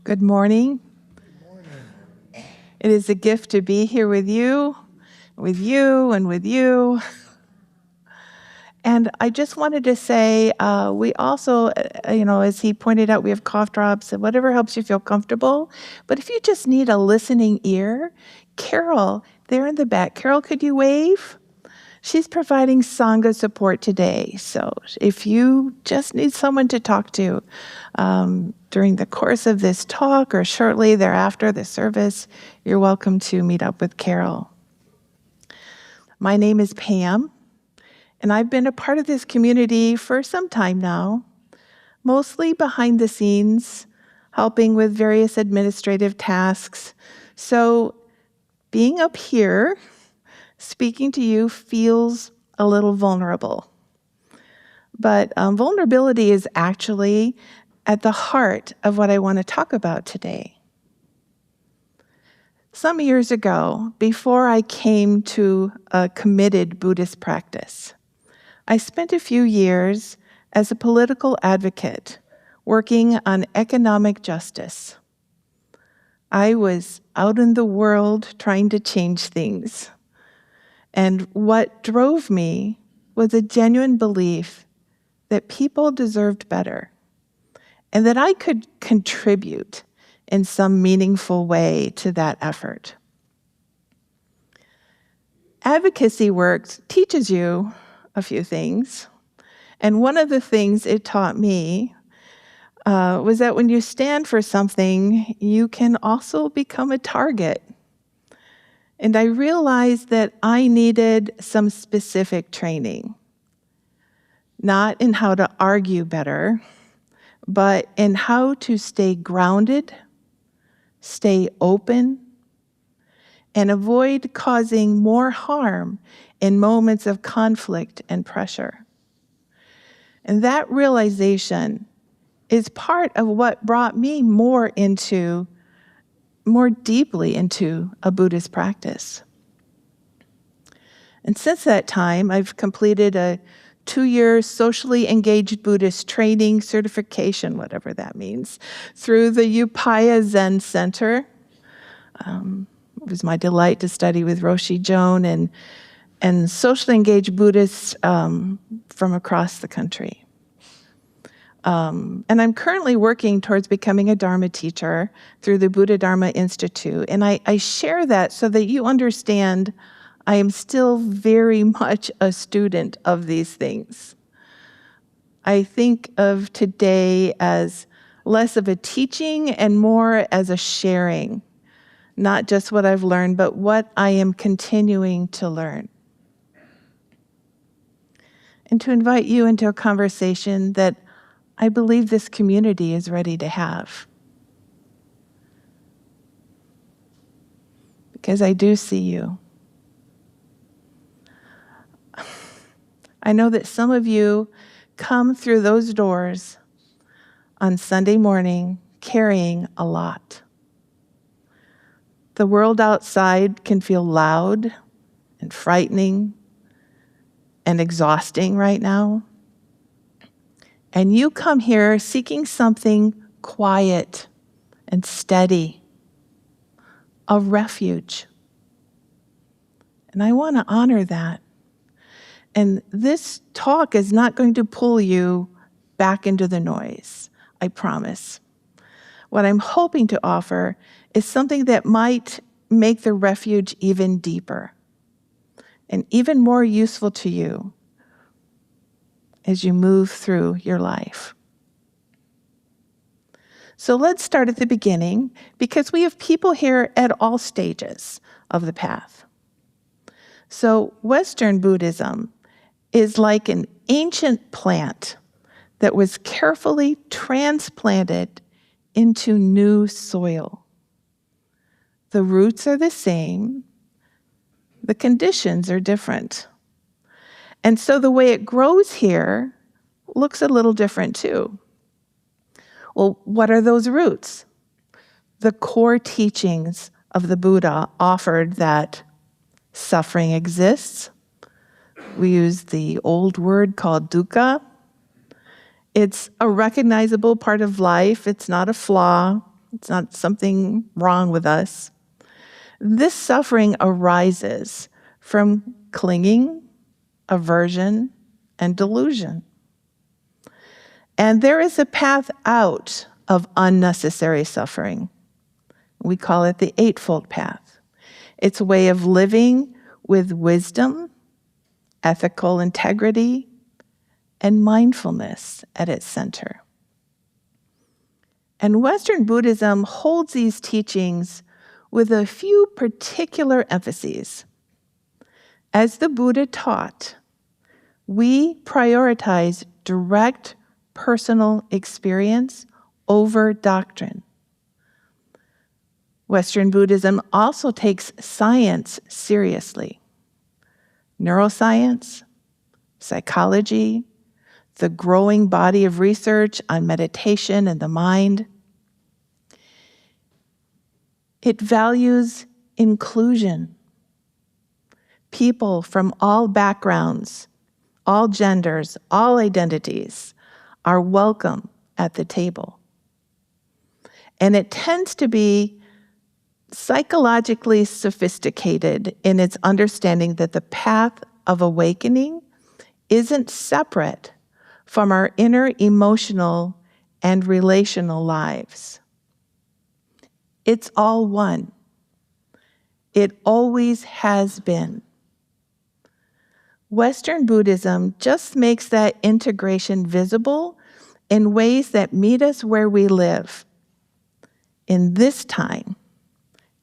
Good morning. It is a gift to be here with you, and with you. And I just wanted to say, we also, as he pointed out, we have cough drops and whatever helps you feel comfortable. But if you just need a listening ear, Carol, there in the back. Carol, could you wave? She's providing Sangha support today. So if you just need someone to talk to during the course of this talk or shortly thereafter the service, you're welcome to meet up with Carol. My name is Pam, and I've been a part of this community for some time now, mostly behind the scenes, helping with various administrative tasks. So being up here, speaking to you feels a little vulnerable. But vulnerability is actually at the heart of what I want to talk about today. Some years ago, before I came to a committed Buddhist practice, I spent a few years as a political advocate working on economic justice. I was out in the world trying to change things. And what drove me was a genuine belief that people deserved better and that I could contribute in some meaningful way to that effort. Advocacy work teaches you a few things. And one of the things it taught me was that when you stand for something, you can also become a target. And I realized that I needed some specific training, not in how to argue better, but in how to stay grounded, stay open, and avoid causing more harm in moments of conflict and pressure. And that realization is part of what brought me more deeply into a Buddhist practice. And since that time, I've completed a 2-year socially engaged Buddhist training certification, whatever that means, through the Upaya Zen Center. It was my delight to study with Roshi Joan and socially engaged Buddhists from across the country. And I'm currently working towards becoming a Dharma teacher through the Buddha Dharma Institute. And I share that so that you understand I am still very much a student of these things. I think of today as less of a teaching and more as a sharing, not just what I've learned, but what I am continuing to learn. And to invite you into a conversation that I believe this community is ready to have. Because I do see you. I know that some of you come through those doors on Sunday morning carrying a lot. The world outside can feel loud and frightening and exhausting right now. And you come here seeking something quiet and steady, a refuge. And I want to honor that. And this talk is not going to pull you back into the noise, I promise. What I'm hoping to offer is something that might make the refuge even deeper and even more useful to you as you move through your life. So let's start at the beginning, because we have people here at all stages of the path. So Western Buddhism is like an ancient plant that was carefully transplanted into new soil. The roots are the same, the conditions are different. And so the way it grows here looks a little different too. Well, what are those roots? The core teachings of the Buddha offered that suffering exists. We use the old word called dukkha. It's a recognizable part of life. It's not a flaw. It's not something wrong with us. This suffering arises from clinging, aversion, and delusion. And there is a path out of unnecessary suffering. We call it the Eightfold Path. It's a way of living with wisdom, ethical integrity, and mindfulness at its center. And Western Buddhism holds these teachings with a few particular emphases. As the Buddha taught, we prioritize direct personal experience over doctrine. Western Buddhism also takes science seriously. Neuroscience, psychology, the growing body of research on meditation and the mind. It values inclusion. People from all backgrounds, all genders, all identities are welcome at the table. And it tends to be psychologically sophisticated in its understanding that the path of awakening isn't separate from our inner emotional and relational lives. It's all one. It always has been. Western Buddhism just makes that integration visible in ways that meet us where we live, in this time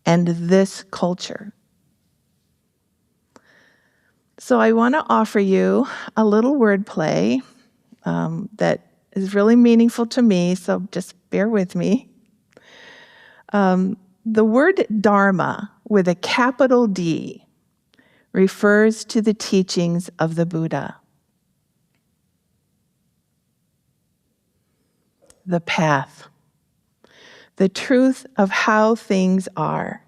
and this culture. So I want to offer you a little wordplay that is really meaningful to me, so just bear with me. The word Dharma with a capital D refers to the teachings of the Buddha. The path, the truth of how things are.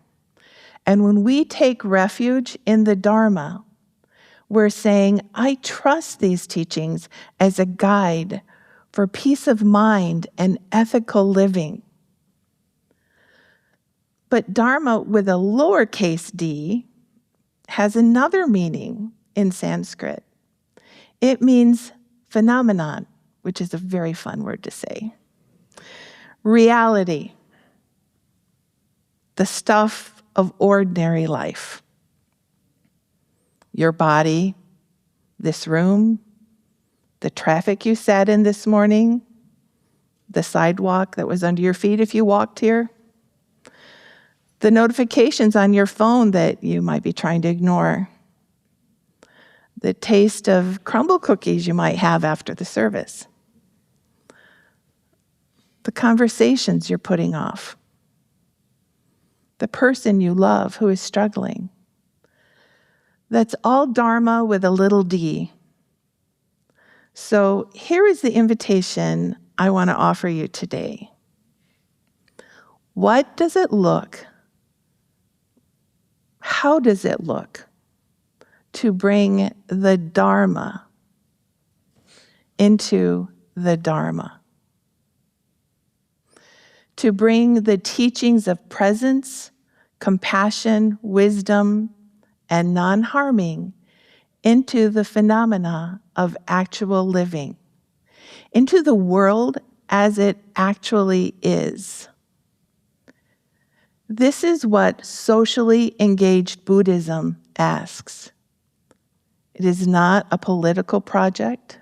And when we take refuge in the Dharma, we're saying, I trust these teachings as a guide for peace of mind and ethical living. But Dharma with a lowercase d has another meaning in Sanskrit. It means phenomenon, which is a very fun word to say. Reality, the stuff of ordinary life. Your body, this room, the traffic you sat in this morning, the sidewalk that was under your feet if you walked here, the notifications on your phone that you might be trying to ignore, the taste of crumble cookies you might have after the service, the conversations you're putting off, the person you love who is struggling. That's all Dharma with a little d. So here is the invitation I want to offer you today. What does it look? How does it look to bring the Dharma into the Dharma? To bring the teachings of presence, compassion, wisdom, and non-harming into the phenomena of actual living, into the world as it actually is. This is what socially engaged Buddhism asks. It is not a political project.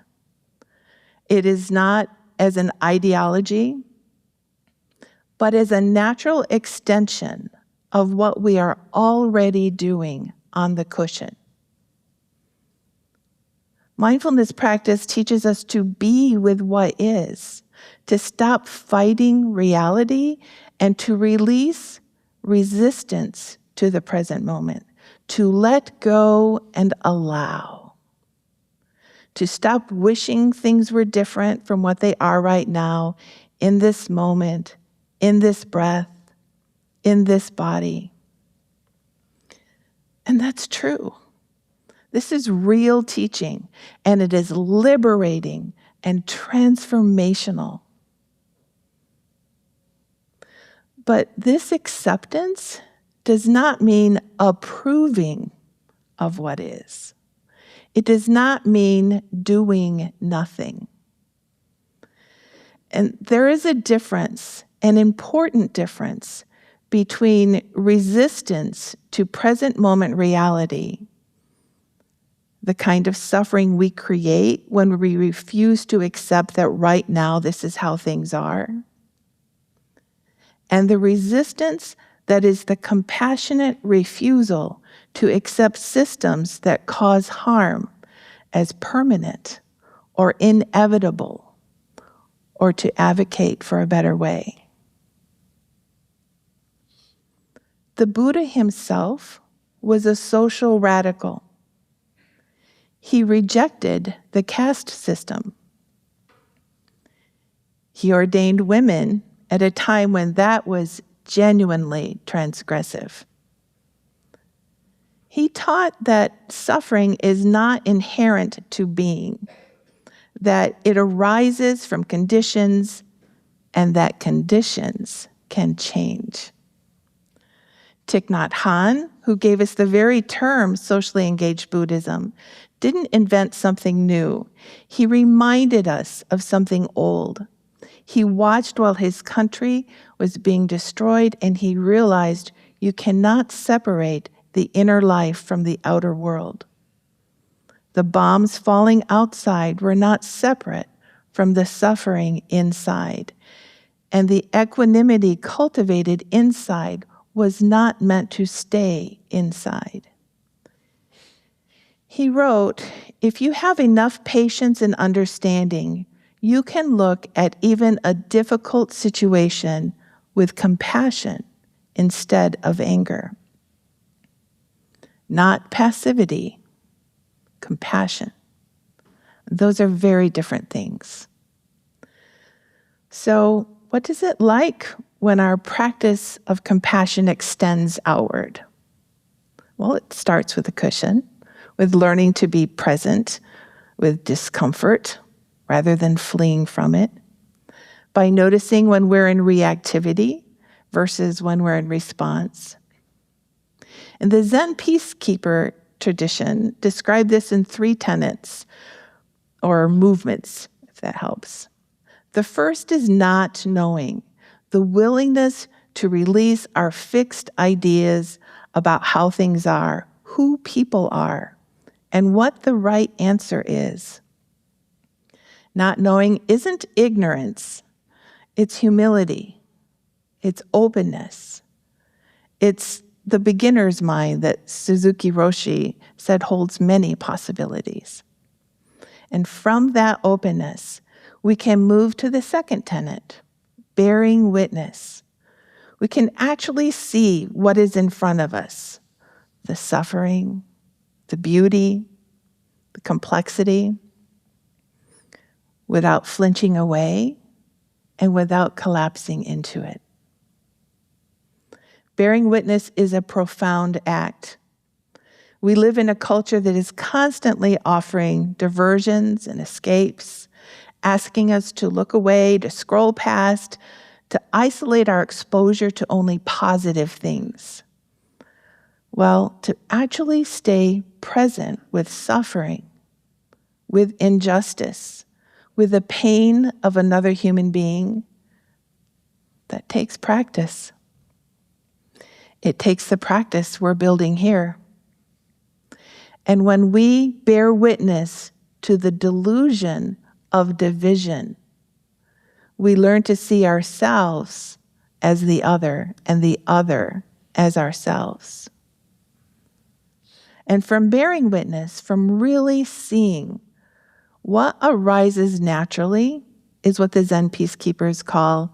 It is not as an ideology, but as a natural extension of what we are already doing on the cushion. Mindfulness practice teaches us to be with what is, to stop fighting reality, and to release resistance to the present moment, to let go and allow, to stop wishing things were different from what they are right now, in this moment, in this breath, in this body. And that's true. This is real teaching, and it is liberating and transformational. But this acceptance does not mean approving of what is. It does not mean doing nothing. And there is a difference, an important difference, between resistance to present moment reality, the kind of suffering we create when we refuse to accept that right now this is how things are, and the resistance that is the compassionate refusal to accept systems that cause harm as permanent or inevitable, or to advocate for a better way. The Buddha himself was a social radical. He rejected the caste system. He ordained women at a time when that was genuinely transgressive. He taught that suffering is not inherent to being, that it arises from conditions, and that conditions can change. Thich Nhat Hanh, who gave us the very term socially engaged Buddhism, didn't invent something new. He reminded us of something old. He watched while his country was being destroyed, and he realized you cannot separate the inner life from the outer world. The bombs falling outside were not separate from the suffering inside, and the equanimity cultivated inside was not meant to stay inside. He wrote, "If you have enough patience and understanding, you can look at even a difficult situation with compassion instead of anger." Not passivity, compassion. Those are very different things. So, what is it like when our practice of compassion extends outward? Well, it starts with a cushion, with learning to be present with discomfort rather than fleeing from it, by noticing when we're in reactivity versus when we're in response. And the Zen peacekeeper tradition described this in 3 tenets, or movements, if that helps. The first is not knowing, the willingness to release our fixed ideas about how things are, who people are, and what the right answer is. Not knowing isn't ignorance, it's humility, it's openness, it's the beginner's mind that Suzuki Roshi said holds many possibilities. And from that openness, we can move to the second tenet, bearing witness. We can actually see what is in front of us, the suffering, the beauty, the complexity, without flinching away and without collapsing into it. Bearing witness is a profound act. We live in a culture that is constantly offering diversions and escapes, asking us to look away, to scroll past, to isolate our exposure to only positive things. Well, to actually stay present with suffering, with injustice, with the pain of another human being, that takes practice. It takes the practice we're building here. And when we bear witness to the delusion of division, we learn to see ourselves as the other and the other as ourselves. And from bearing witness, from really seeing what arises naturally, is what the Zen peacekeepers call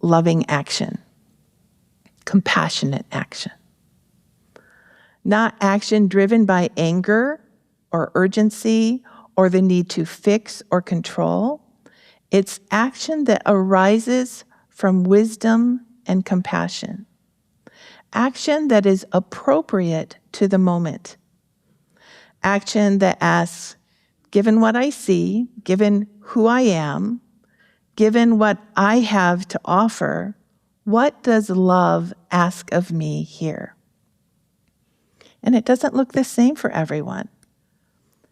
loving action, compassionate action. Not action driven by anger or urgency or the need to fix or control. It's action that arises from wisdom and compassion. Action that is appropriate to the moment. Action that asks, given what I see, given who I am, given what I have to offer, What does love ask of me here? And it doesn't look the same for everyone.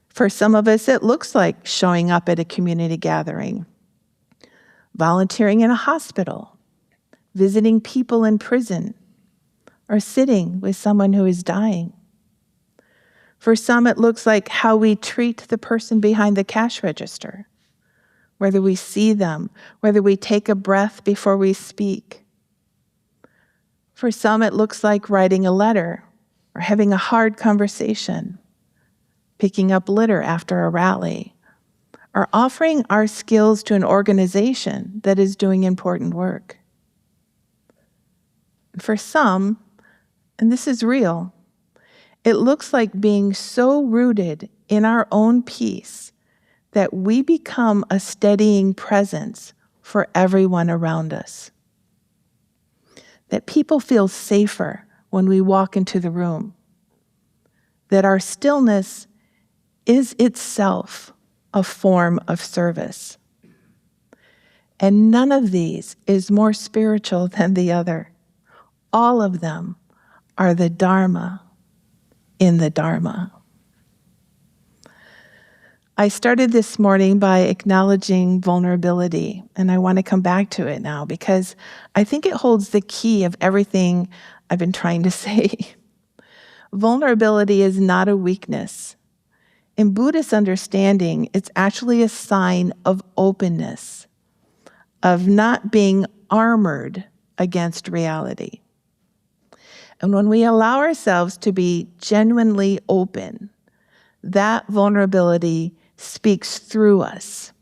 For some of us, it looks like showing up at a community gathering, volunteering in a hospital, visiting people in prison, or sitting with someone who is dying. For some, it looks like how we treat the person behind the cash register, whether we see them, whether we take a breath before we speak. For some, it looks like writing a letter or having a hard conversation, picking up litter after a rally, or offering our skills to an organization that is doing important work. For some, and this is real, it looks like being so rooted in our own peace that we become a steadying presence for everyone around us. That people feel safer when we walk into the room. That our stillness is itself a form of service. And none of these is more spiritual than the other. All of them are the Dharma in the Dharma. I started this morning by acknowledging vulnerability, and I want to come back to it now because I think it holds the key of everything I've been trying to say. Vulnerability is not a weakness. In Buddhist understanding, it's actually a sign of openness, of not being armored against reality. And when we allow ourselves to be genuinely open, that vulnerability speaks through us,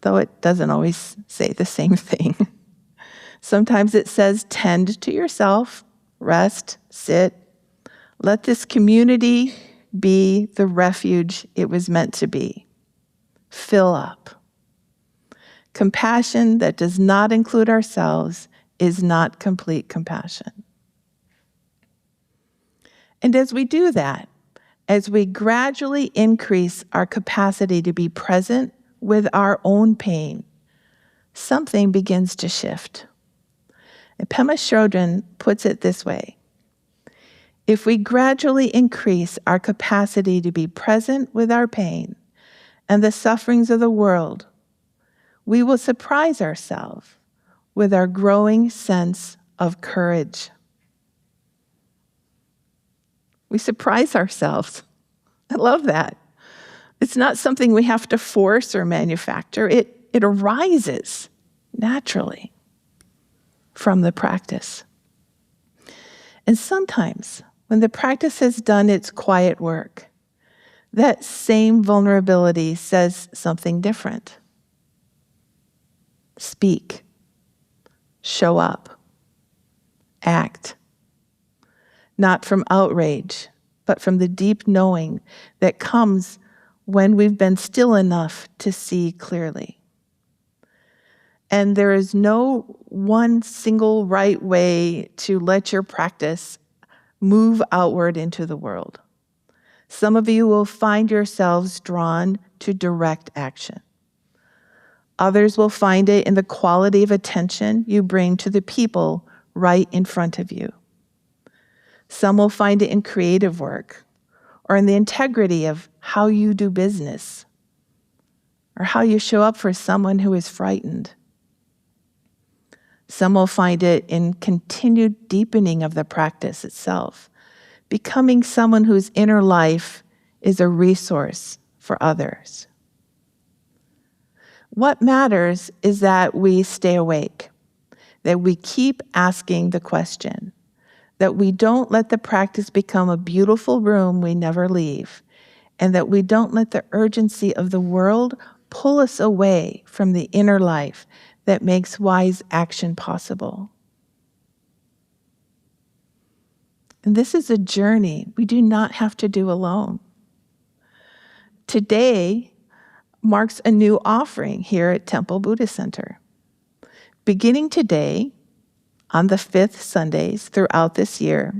though it doesn't always say the same thing. Sometimes it says, tend to yourself, rest, sit. Let this community be the refuge it was meant to be. Fill up. Compassion that does not include ourselves is not complete compassion. And as we do that, as we gradually increase our capacity to be present with our own pain, something begins to shift. And Pema Chodron puts it this way: if we gradually increase our capacity to be present with our pain and the sufferings of the world, we will surprise ourselves with our growing sense of courage. We surprise ourselves. I love that. It's not something we have to force or manufacture. It arises naturally from the practice. And sometimes, when the practice has done its quiet work, that same vulnerability says something different. Speak. Show up. Act. Not from outrage, but from the deep knowing that comes when we've been still enough to see clearly. And there is no one single right way to let your practice move outward into the world. Some of you will find yourselves drawn to direct action. Others will find it in the quality of attention you bring to the people right in front of you. Some will find it in creative work, or in the integrity of how you do business, or how you show up for someone who is frightened. Some will find it in continued deepening of the practice itself, becoming someone whose inner life is a resource for others. What matters is that we stay awake, that we keep asking the question, that we don't let the practice become a beautiful room we never leave, and that we don't let the urgency of the world pull us away from the inner life that makes wise action possible. And this is a journey we do not have to do alone. Today marks a new offering here at Temple Buddhist Center. Beginning today, on the 5th Sundays throughout this year,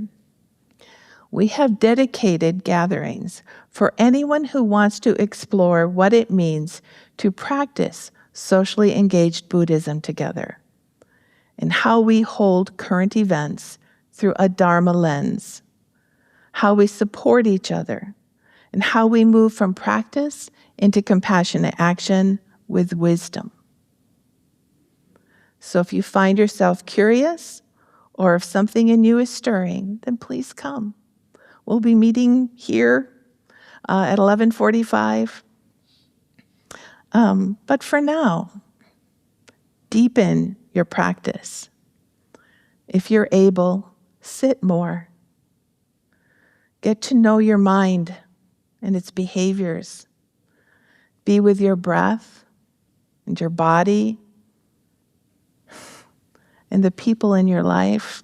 we have dedicated gatherings for anyone who wants to explore what it means to practice socially engaged Buddhism together. and how we hold current events through a Dharma lens, how we support each other, and how we move from practice into compassionate action with wisdom. So if you find yourself curious, or if something in you is stirring, then please come. We'll be meeting here at 11:45. But for now, deepen your practice. If you're able, sit more. Get to know your mind and its behaviors. Be with your breath and your body and the people in your life.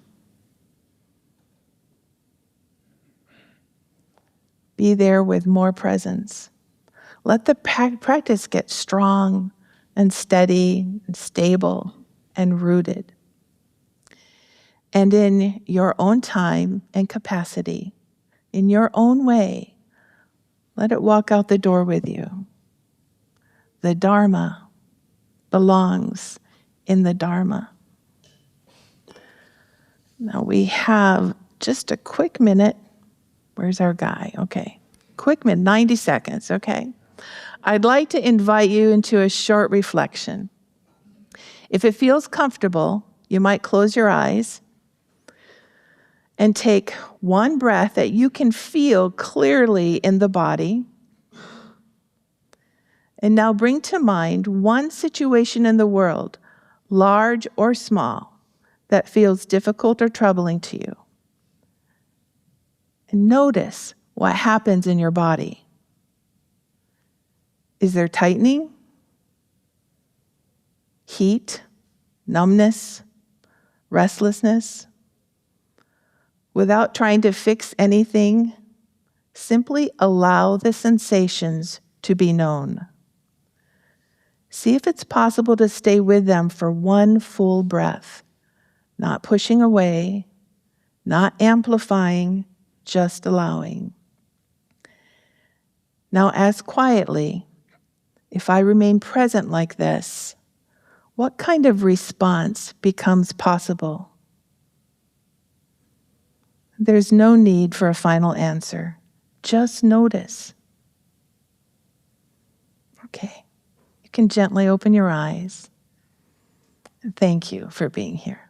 Be there with more presence. Let the practice get strong and steady and stable and rooted. And in your own time and capacity, in your own way, let it walk out the door with you. The Dharma belongs in the Dharma. Now we have just a quick minute. Where's our guy? Okay. Quick minute, 90 seconds, okay? I'd like to invite you into a short reflection. If it feels comfortable, you might close your eyes and take one breath that you can feel clearly in the body. And now bring to mind one situation in the world, large or small, that feels difficult or troubling to you. And notice what happens in your body. Is there tightening, heat, numbness, restlessness? Without trying to fix anything, simply allow the sensations to be known. See if it's possible to stay with them for one full breath, not pushing away, not amplifying, just allowing. Now ask quietly, if I remain present like this, what kind of response becomes possible? There's no need for a final answer. Just notice. Okay. You can gently open your eyes. Thank you for being here.